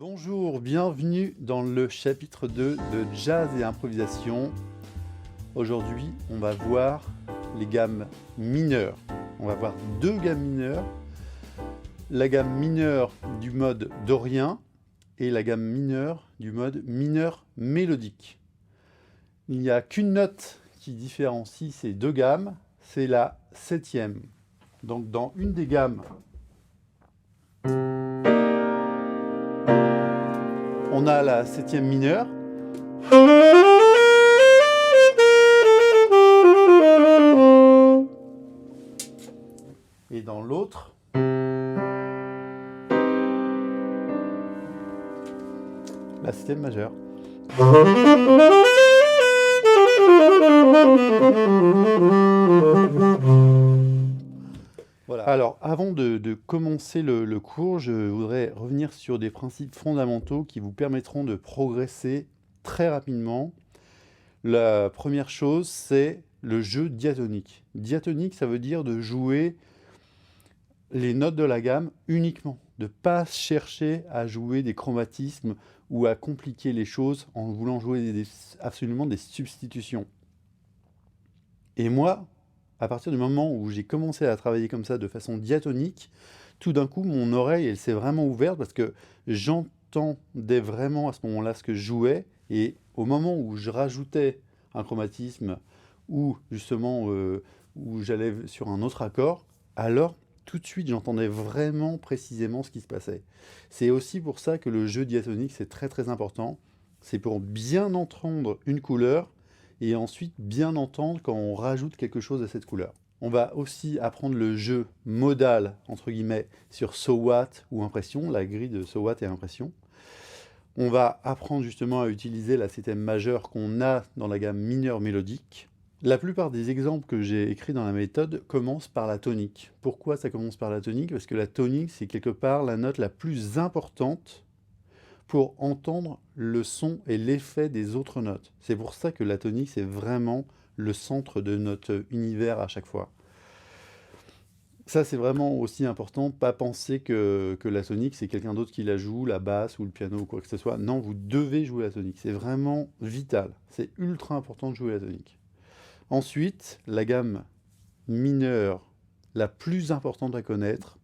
Bonjour, bienvenue dans le chapitre 2 de Jazz et Improvisation. Aujourd'hui, on va voir les gammes mineures. On va voir deux gammes mineures. La gamme mineure du mode dorien et la gamme mineure du mode mineur mélodique. Il n'y a qu'une note qui différencie ces deux gammes, c'est la septième. Donc dans une des gammes, on a la septième mineure. Et dans l'autre, la septième majeure. Voilà. Alors, avant de commencer le cours, je voudrais revenir sur des principes fondamentaux qui vous permettront de progresser très rapidement. La première chose, c'est le jeu diatonique. Diatonique, ça veut dire de jouer les notes de la gamme uniquement, de ne pas chercher à jouer des chromatismes ou à compliquer les choses en voulant jouer absolument des substitutions. Et moi, à partir du moment où j'ai commencé à travailler comme ça de façon diatonique, tout d'un coup, mon oreille, elle s'est vraiment ouverte parce que j'entendais vraiment à ce moment-là ce que je jouais. Et au moment où je rajoutais un chromatisme ou justement où j'allais sur un autre accord, alors tout de suite, j'entendais vraiment précisément ce qui se passait. C'est aussi pour ça que le jeu diatonique, c'est très très important. C'est pour bien entendre une couleur et ensuite bien entendre quand on rajoute quelque chose à cette couleur. On va aussi apprendre le jeu modal, entre guillemets, sur So What ou Impression, la grille de So What et Impression. On va apprendre justement à utiliser la septième majeure qu'on a dans la gamme mineure mélodique. La plupart des exemples que j'ai écrits dans la méthode commencent par la tonique. Pourquoi ça commence par la tonique? Parce que la tonique, c'est quelque part la note la plus importante pour entendre le son et l'effet des autres notes. C'est pour ça que la tonique, c'est vraiment le centre de notre univers à chaque fois. Ça, c'est vraiment aussi important, pas penser que la tonique, c'est quelqu'un d'autre qui la joue, la basse ou le piano ou quoi que ce soit. Non, vous devez jouer la tonique. C'est vraiment vital. C'est ultra important de jouer la tonique. Ensuite, la gamme mineure la plus importante à connaître,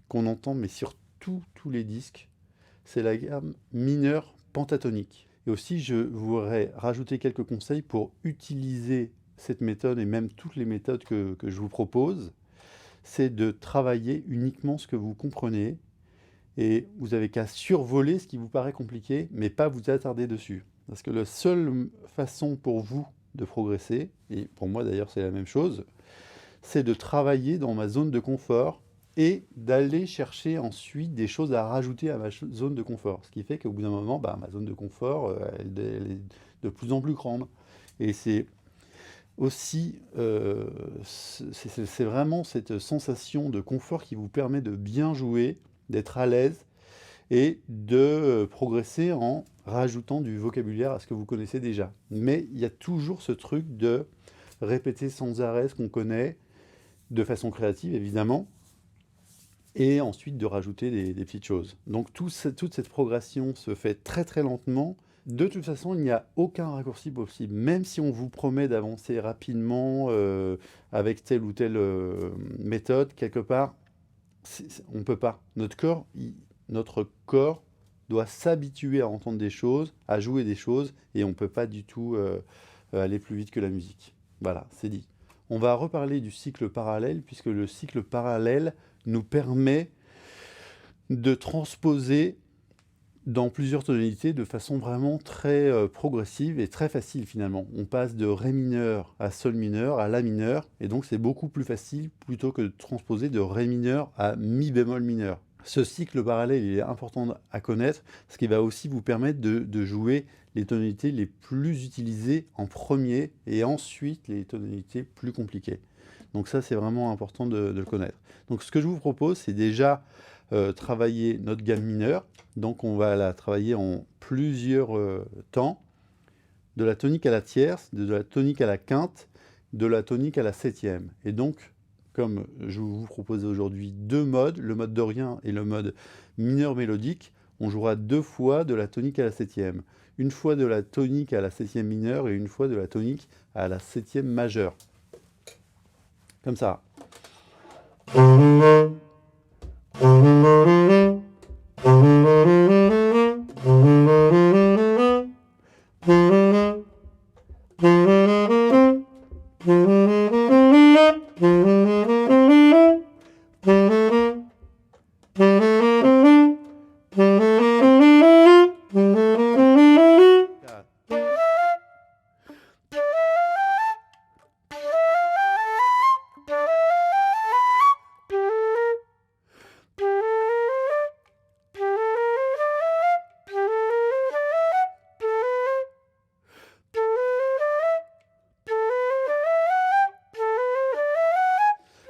qu'on entend mais sur tous les disques, c'est la gamme mineure pentatonique. Et aussi, je voudrais rajouter quelques conseils pour utiliser cette méthode et même toutes les méthodes que je vous propose. C'est de travailler uniquement ce que vous comprenez et vous n'avez qu'à survoler ce qui vous paraît compliqué, mais pas vous attarder dessus. Parce que la seule façon pour vous de progresser, et pour moi d'ailleurs c'est la même chose, c'est de travailler dans ma zone de confort et d'aller chercher ensuite des choses à rajouter à ma zone de confort. Ce qui fait qu'au bout d'un moment, ma zone de confort, elle est de plus en plus grande. Et c'est aussi, c'est vraiment cette sensation de confort qui vous permet de bien jouer, d'être à l'aise et de progresser en rajoutant du vocabulaire à ce que vous connaissez déjà. Mais il y a toujours ce truc de répéter sans arrêt ce qu'on connaît, de façon créative évidemment, et ensuite de rajouter des petites choses. Donc toute cette progression se fait très très lentement. De toute façon, il n'y a aucun raccourci possible. Même si on vous promet d'avancer rapidement avec telle ou telle méthode, quelque part, on ne peut pas. Notre corps doit s'habituer à entendre des choses, à jouer des choses, et on ne peut pas du tout aller plus vite que la musique. Voilà, c'est dit. On va reparler du cycle parallèle, puisque le cycle parallèle nous permet de transposer dans plusieurs tonalités de façon vraiment très progressive et très facile finalement. On passe de Ré mineur à Sol mineur à La mineur, et donc c'est beaucoup plus facile plutôt que de transposer de Ré mineur à Mi bémol mineur. Ce cycle parallèle, il est important à connaître, parce qu'il va aussi vous permettre de jouer les tonalités les plus utilisées en premier, et ensuite les tonalités plus compliquées. Donc ça, c'est vraiment important de le connaître. Donc ce que je vous propose, c'est déjà travailler notre gamme mineure. Donc on va la travailler en plusieurs temps, de la tonique à la tierce, de la tonique à la quinte, de la tonique à la septième. Et donc, comme je vous propose aujourd'hui deux modes, le mode dorien et le mode mineur mélodique, on jouera 2 fois de la tonique à la septième. Une fois de la tonique à la septième mineure et une fois de la tonique à la septième majeure. Comme ça.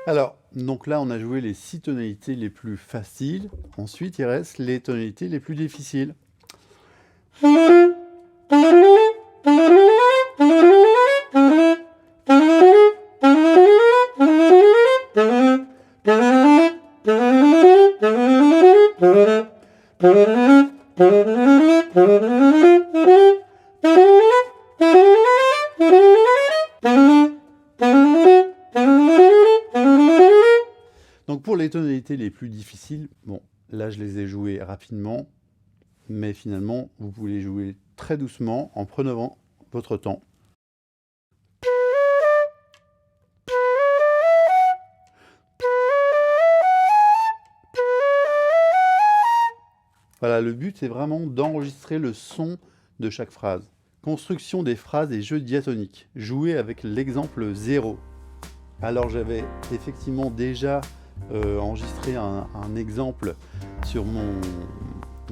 Alors, donc là, on a joué les 6 tonalités les plus faciles. Ensuite, il reste les tonalités les plus difficiles. Donc pour les tonalités les plus difficiles, bon, là je les ai jouées rapidement, mais finalement vous pouvez les jouer très doucement en prenant votre temps. Voilà, le but c'est vraiment d'enregistrer le son de chaque phrase. Construction des phrases et jeux diatoniques. Jouer avec l'exemple 0. Alors j'avais effectivement déjà enregistré un exemple sur mon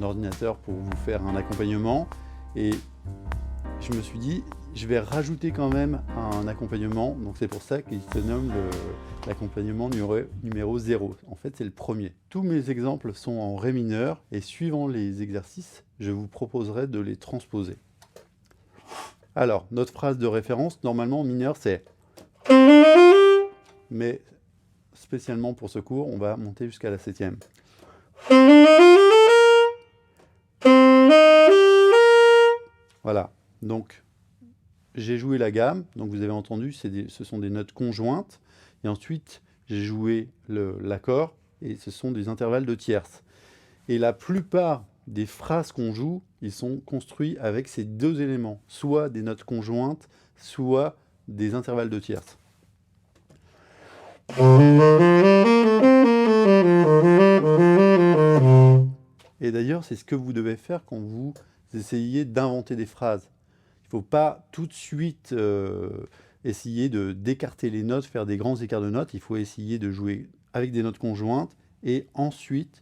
ordinateur pour vous faire un accompagnement et je me suis dit je vais rajouter quand même un accompagnement, donc c'est pour ça qu'il se nomme l'accompagnement numéro 0. En fait c'est le premier. Tous mes exemples sont en ré mineur et suivant les exercices je vous proposerai de les transposer. Alors notre phrase de référence normalement mineur c'est, mais spécialement pour ce cours, on va monter jusqu'à la septième. Voilà, donc j'ai joué la gamme, donc vous avez entendu, ce sont des notes conjointes, et ensuite j'ai joué l'accord, et ce sont des intervalles de tierces. Et la plupart des phrases qu'on joue, ils sont construits avec ces deux éléments, soit des notes conjointes, soit des intervalles de tierces. Et d'ailleurs, c'est ce que vous devez faire quand vous essayez d'inventer des phrases. Il ne faut pas tout de suite essayer d'écarter les notes, faire des grands écarts de notes. Il faut essayer de jouer avec des notes conjointes et ensuite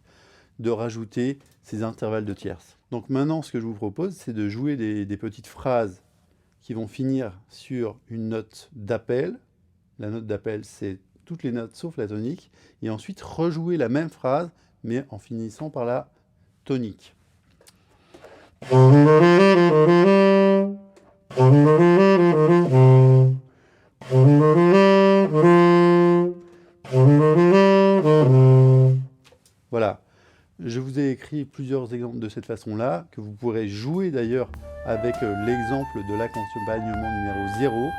de rajouter ces intervalles de tierces. Donc maintenant, ce que je vous propose, c'est de jouer des petites phrases qui vont finir sur une note d'appel. La note d'appel, c'est toutes les notes sauf la tonique, et ensuite rejouer la même phrase, mais en finissant par la tonique. Voilà, je vous ai écrit plusieurs exemples de cette façon-là, que vous pourrez jouer d'ailleurs avec l'exemple de l'accompagnement numéro 0,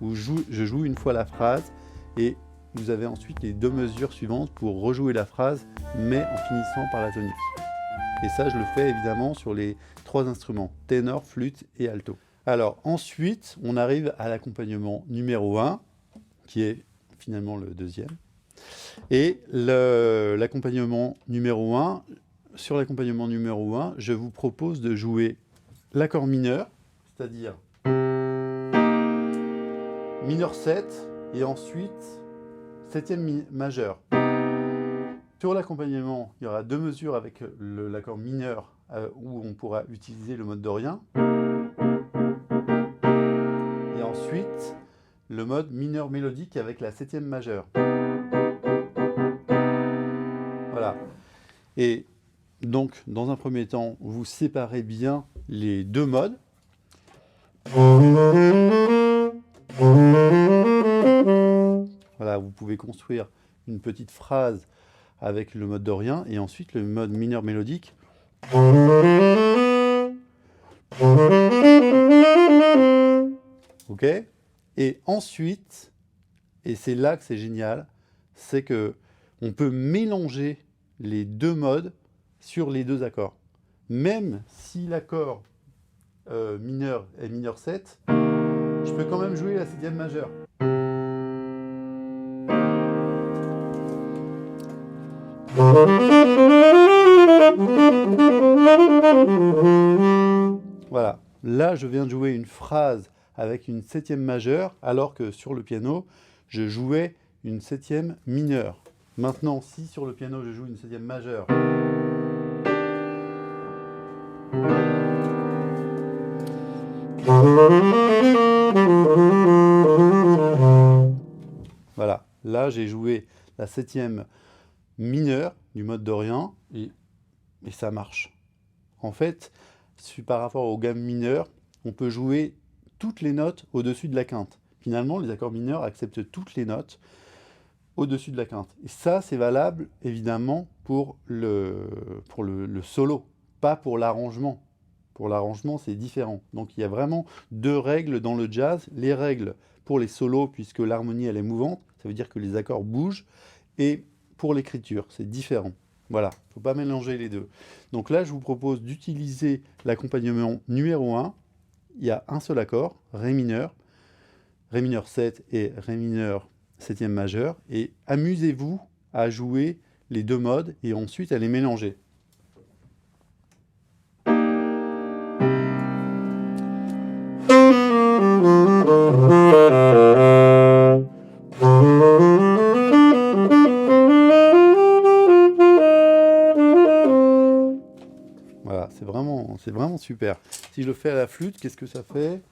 où je joue une fois la phrase, et vous avez ensuite les deux mesures suivantes pour rejouer la phrase, mais en finissant par la tonique. Et ça, je le fais évidemment sur les 3 instruments, ténor, flûte et alto. Alors ensuite, on arrive à l'accompagnement numéro 1, qui est finalement le deuxième. Et l'accompagnement numéro 1, sur l'accompagnement numéro 1, je vous propose de jouer l'accord mineur, c'est-à-dire mineur 7, et ensuite 7e majeur. Sur l'accompagnement, il y aura 2 mesures avec l'accord mineur où on pourra utiliser le mode dorien. Et ensuite, le mode mineur mélodique avec la 7e majeure. Voilà. Et donc, dans un premier temps, vous séparez bien les deux modes. Voilà, vous pouvez construire une petite phrase avec le mode dorien et ensuite le mode mineur mélodique. Ok? Et ensuite, et c'est là que c'est génial, c'est que on peut mélanger les deux modes sur les deux accords. Même si l'accord mineur est mineur 7, je peux quand même jouer la septième majeure. Voilà, là je viens de jouer une phrase avec une septième majeure, alors que sur le piano, je jouais une septième mineure. Maintenant, si sur le piano je joue une septième majeure, voilà, là j'ai joué la septième mineure du mode dorien et ça marche. En fait, par rapport aux gammes mineures, on peut jouer toutes les notes au-dessus de la quinte. Finalement, les accords mineurs acceptent toutes les notes au-dessus de la quinte. Et ça, c'est valable, évidemment, pour le solo, pas pour l'arrangement. Pour l'arrangement, c'est différent. Donc, il y a vraiment deux règles dans le jazz. Les règles pour les solos, puisque l'harmonie, elle est mouvante, ça veut dire que les accords bougent. Et pour l'écriture, c'est différent. Voilà, il ne faut pas mélanger les deux. Donc là, je vous propose d'utiliser l'accompagnement numéro 1. Il y a un seul accord, Ré mineur 7 et Ré mineur 7e majeur. Et amusez-vous à jouer les deux modes et ensuite à les mélanger. Voilà, c'est vraiment super. Si je le fais à la flûte, qu'est-ce que ça fait?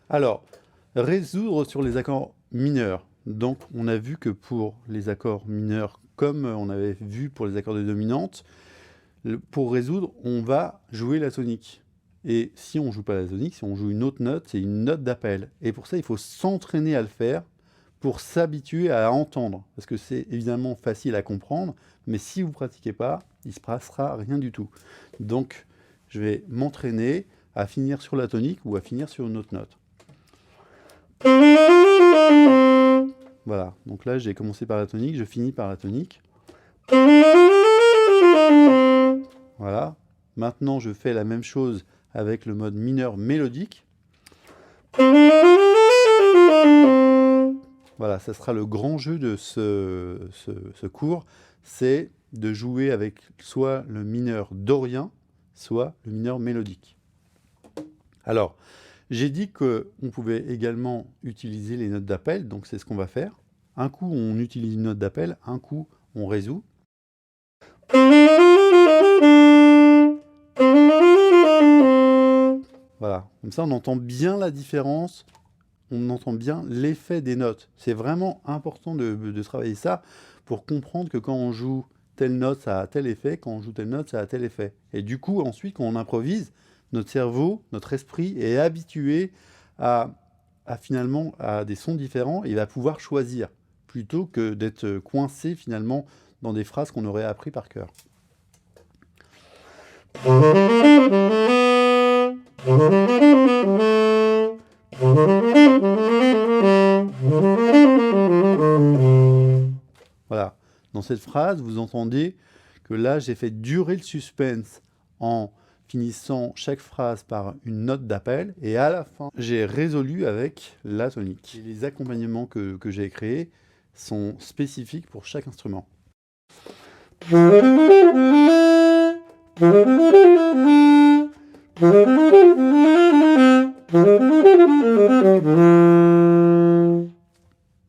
Alors, résoudre sur les accords mineurs. Donc, on a vu que pour les accords mineurs, comme on avait vu pour les accords de dominante, pour résoudre, on va jouer la tonique. Et si on ne joue pas la tonique, si on joue une autre note, c'est une note d'appel. Et pour ça, il faut s'entraîner à le faire pour s'habituer à entendre. Parce que c'est évidemment facile à comprendre, mais si vous ne pratiquez pas, il ne se passera rien du tout. Donc, je vais m'entraîner à finir sur la tonique ou à finir sur une autre note. Voilà, donc là j'ai commencé par la tonique, je finis par la tonique. Voilà, maintenant je fais la même chose avec le mode mineur mélodique. Voilà, ça sera le grand jeu de ce cours, c'est de jouer avec soit le mineur dorien, soit le mineur mélodique. Alors, j'ai dit qu'on pouvait également utiliser les notes d'appel, donc c'est ce qu'on va faire. Un coup, on utilise une note d'appel, un coup, on résout. Voilà, comme ça on entend bien la différence, on entend bien l'effet des notes. C'est vraiment important de travailler ça pour comprendre que quand on joue telle note, ça a tel effet, quand on joue telle note, ça a tel effet. Et du coup, ensuite, quand on improvise, notre cerveau, notre esprit est habitué à finalement à des sons différents et va pouvoir choisir plutôt que d'être coincé finalement dans des phrases qu'on aurait appris par cœur. Voilà, dans cette phrase, vous entendez que là, j'ai fait durer le suspense en finissant chaque phrase par une note d'appel, et à la fin, j'ai résolu avec la tonique. Et les accompagnements que j'ai créés sont spécifiques pour chaque instrument.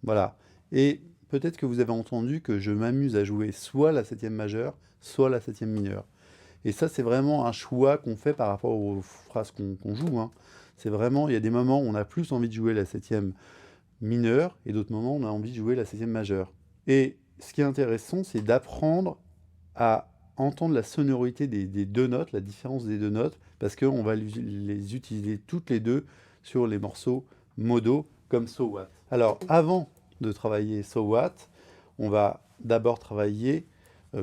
Voilà, et peut-être que vous avez entendu que je m'amuse à jouer soit la septième majeure, soit la septième mineure. Et ça, c'est vraiment un choix qu'on fait par rapport aux phrases qu'on joue. Hein. C'est vraiment, il y a des moments où on a plus envie de jouer la septième mineure, et d'autres moments où on a envie de jouer la septième majeure. Et ce qui est intéressant, c'est d'apprendre à entendre la sonorité des deux notes, la différence des deux notes, parce qu'on va les utiliser toutes les deux sur les morceaux modaux comme So What. Alors, avant de travailler So What, on va d'abord travailler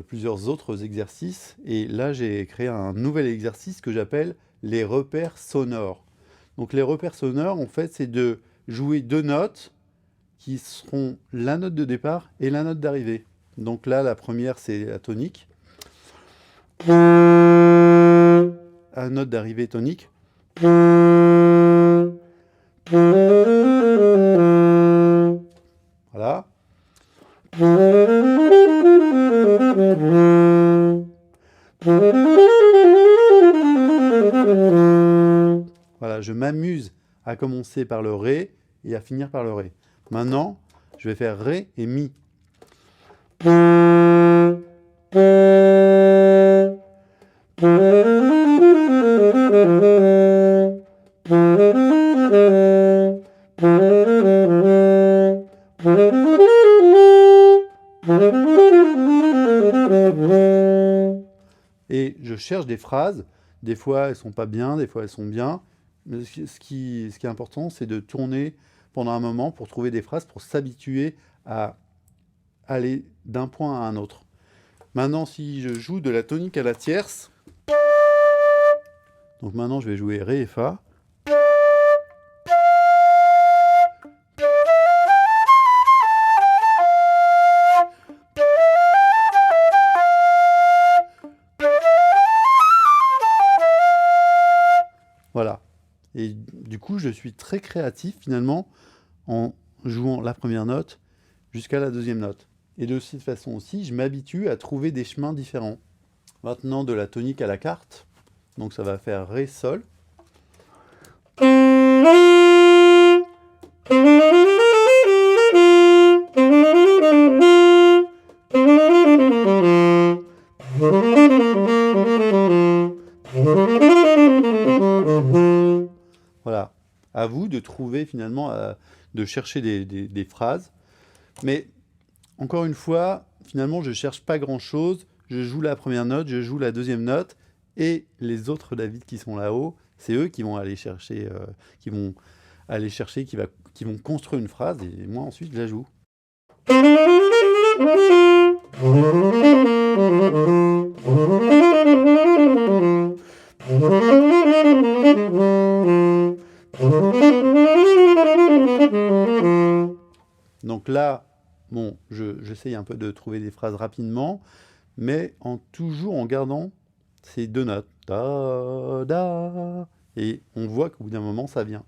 plusieurs autres exercices. Et là, j'ai créé un nouvel exercice que j'appelle les repères sonores. Donc, les repères sonores, en fait, c'est de jouer deux notes qui seront la note de départ et la note d'arrivée. Donc là, la première, c'est la tonique. La note d'arrivée tonique. Voilà. Voilà, je m'amuse à commencer par le Ré et à finir par le Ré. Maintenant, je vais faire Ré et Mi. Et je cherche des phrases. Des fois, elles ne sont pas bien, des fois, elles sont bien. Mais ce qui est important, c'est de tourner pendant un moment pour trouver des phrases, pour s'habituer à aller d'un point à un autre. Maintenant, si je joue de la tonique à la tierce, donc maintenant, je vais jouer Ré et Fa. Voilà. Et du coup, je suis très créatif finalement en jouant la première note jusqu'à la deuxième note. Et de cette façon aussi, je m'habitue à trouver des chemins différents. Maintenant, de la tonique à la quarte. Donc ça va faire Ré, Sol. Voilà. À vous de trouver finalement, de chercher des phrases. Mais encore une fois, finalement, je ne cherche pas grand-chose. Je joue la première note, je joue la deuxième note. Et les autres David qui sont là-haut, c'est eux qui vont aller chercher, qui vont construire une phrase. Et moi, ensuite, je la joue. Donc là, bon, j'essaye un peu de trouver des phrases rapidement, mais toujours en gardant ces deux notes. Da, da, et on voit qu'au bout d'un moment, ça vient.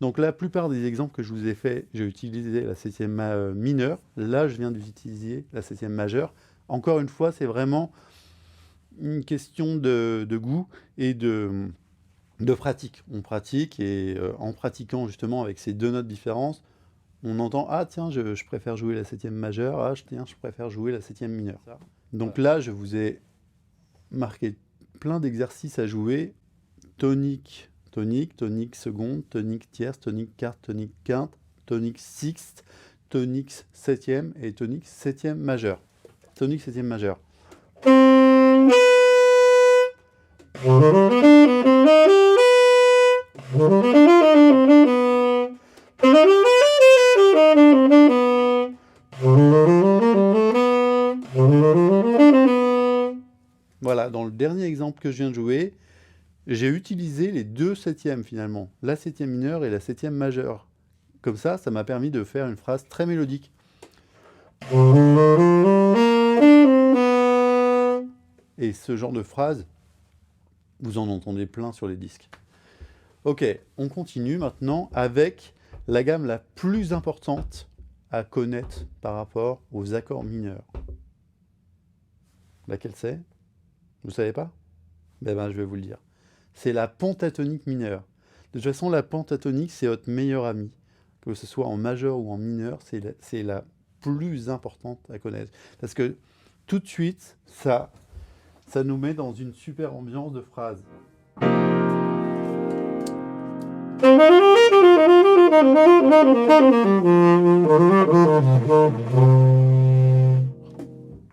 Donc la plupart des exemples que je vous ai faits, j'ai utilisé la septième mineure. Là, je viens d'utiliser la septième majeure. Encore une fois, c'est vraiment une question de goût et de pratique. On pratique et en pratiquant justement avec ces deux notes différentes, on entend « Ah tiens, je préfère jouer la septième majeure. Ah tiens, je préfère jouer la septième mineure. » Donc là, je vous ai marqué plein d'exercices à jouer. Tonique, tonique, tonique seconde, tonique tierce, tonique quarte, tonique quinte, tonique sixte, tonique septième et tonique septième majeure. Tonique septième majeure. Voilà, dans le dernier exemple que je viens de jouer, j'ai utilisé les deux septièmes finalement, la septième mineure et la septième majeure. Comme ça m'a permis de faire une phrase très mélodique. Et ce genre de phrase, vous en entendez plein sur les disques. Ok, on continue maintenant avec la gamme la plus importante à connaître par rapport aux accords mineurs. Laquelle c'est? Vous ne savez pas? Ben, je vais vous le dire. C'est la pentatonique mineure. De toute façon, la pentatonique, c'est votre meilleur ami. Que ce soit en majeur ou en mineur, c'est la plus importante à connaître. Parce que tout de suite, ça nous met dans une super ambiance de phrase.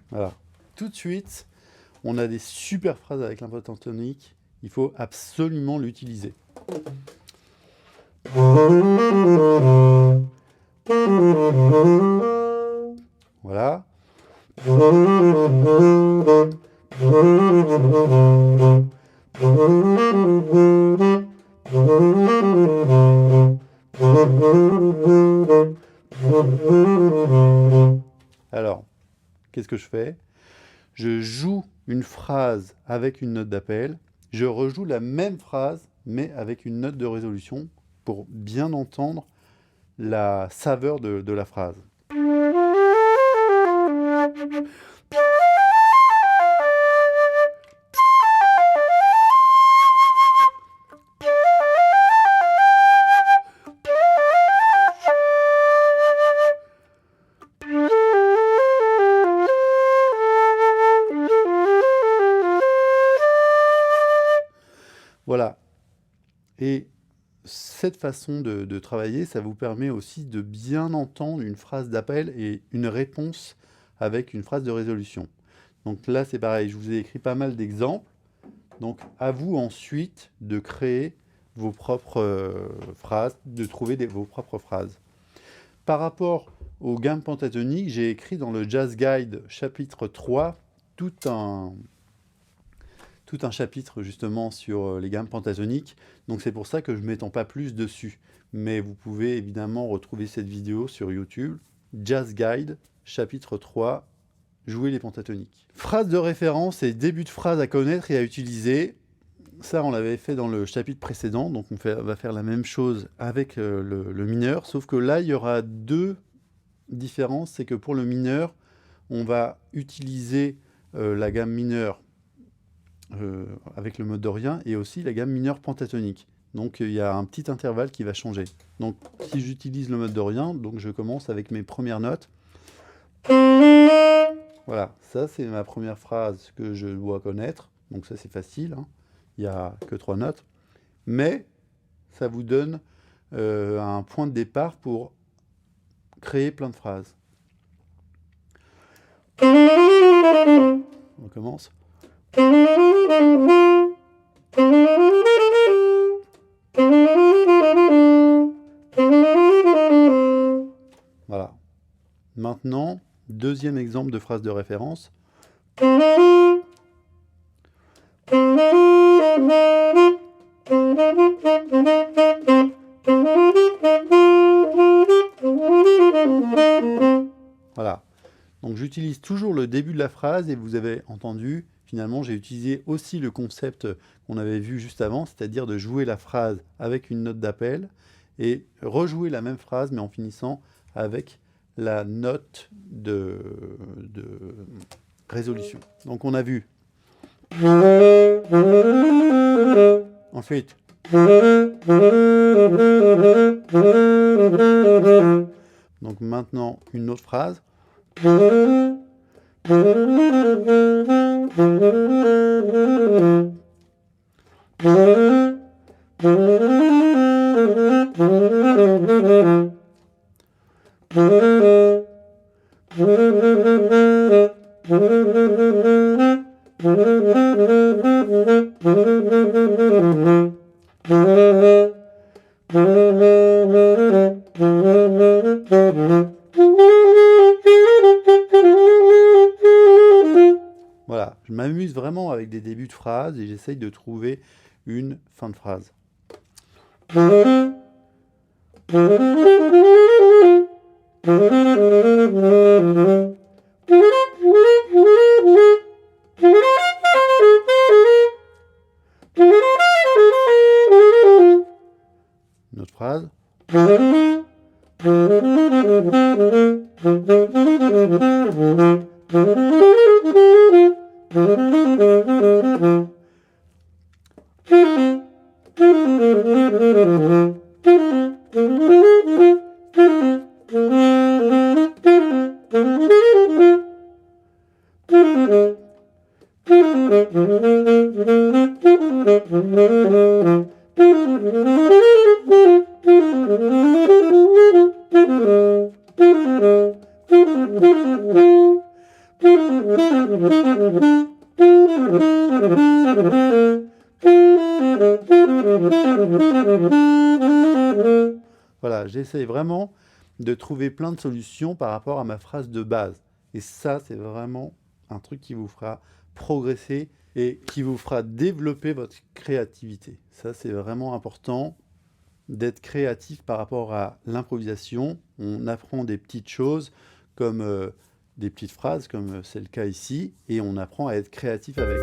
Voilà. Tout de suite, On a des super phrases avec la pentatonique. Il faut absolument l'utiliser. Voilà. Alors, qu'est-ce que je fais? Je joue une phrase avec une note d'appel. Je rejoue la même phrase, mais avec une note de résolution pour bien entendre la saveur de la phrase. Voilà. Et cette façon de travailler, ça vous permet aussi de bien entendre une phrase d'appel et une réponse avec une phrase de résolution. Donc là, c'est pareil, je vous ai écrit pas mal d'exemples. Donc à vous ensuite de créer vos propres phrases, de trouver vos propres phrases. Par rapport aux gammes pentatoniques, j'ai écrit dans le Jazz Guide chapitre 3 tout un chapitre justement sur les gammes pentatoniques. Donc c'est pour ça que je ne m'étends pas plus dessus. Mais vous pouvez évidemment retrouver cette vidéo sur YouTube. Jazz Guide, chapitre 3, jouer les pentatoniques. Phrases de référence et début de phrase à connaître et à utiliser. Ça, on l'avait fait dans le chapitre précédent. Donc on va faire la même chose avec le mineur. Sauf que là, il y aura deux différences. C'est que pour le mineur, on va utiliser la gamme mineure avec le mode dorien et aussi la gamme mineure pentatonique. Donc il y a un petit intervalle qui va changer. Donc si j'utilise le mode dorien, donc je commence avec mes premières notes. Voilà, ça c'est ma première phrase que je dois connaître. Donc ça c'est facile, hein. Il n'y a que 3 notes. Mais ça vous donne un point de départ pour créer plein de phrases. On commence. Voilà. Maintenant, deuxième exemple de phrase de référence. Voilà. Donc j'utilise toujours le début de la phrase et vous avez entendu, finalement j'ai utilisé aussi le concept qu'on avait vu juste avant, c'est-à-dire de jouer la phrase avec une note d'appel et rejouer la même phrase mais en finissant avec la note de résolution. Donc on a vu. Ensuite. Donc maintenant une autre phrase. Voilà, je m'amuse vraiment avec des débuts de phrases et j'essaye de trouver une fin de phrase. Une autre phrase. Voilà, j'essaie vraiment de trouver plein de solutions par rapport à ma phrase de base. Et ça, c'est vraiment un truc qui vous fera progresser et qui vous fera développer votre créativité. Ça, c'est vraiment important d'être créatif par rapport à l'improvisation. On apprend des petites choses comme des petites phrases, comme c'est le cas ici, et on apprend à être créatif avec.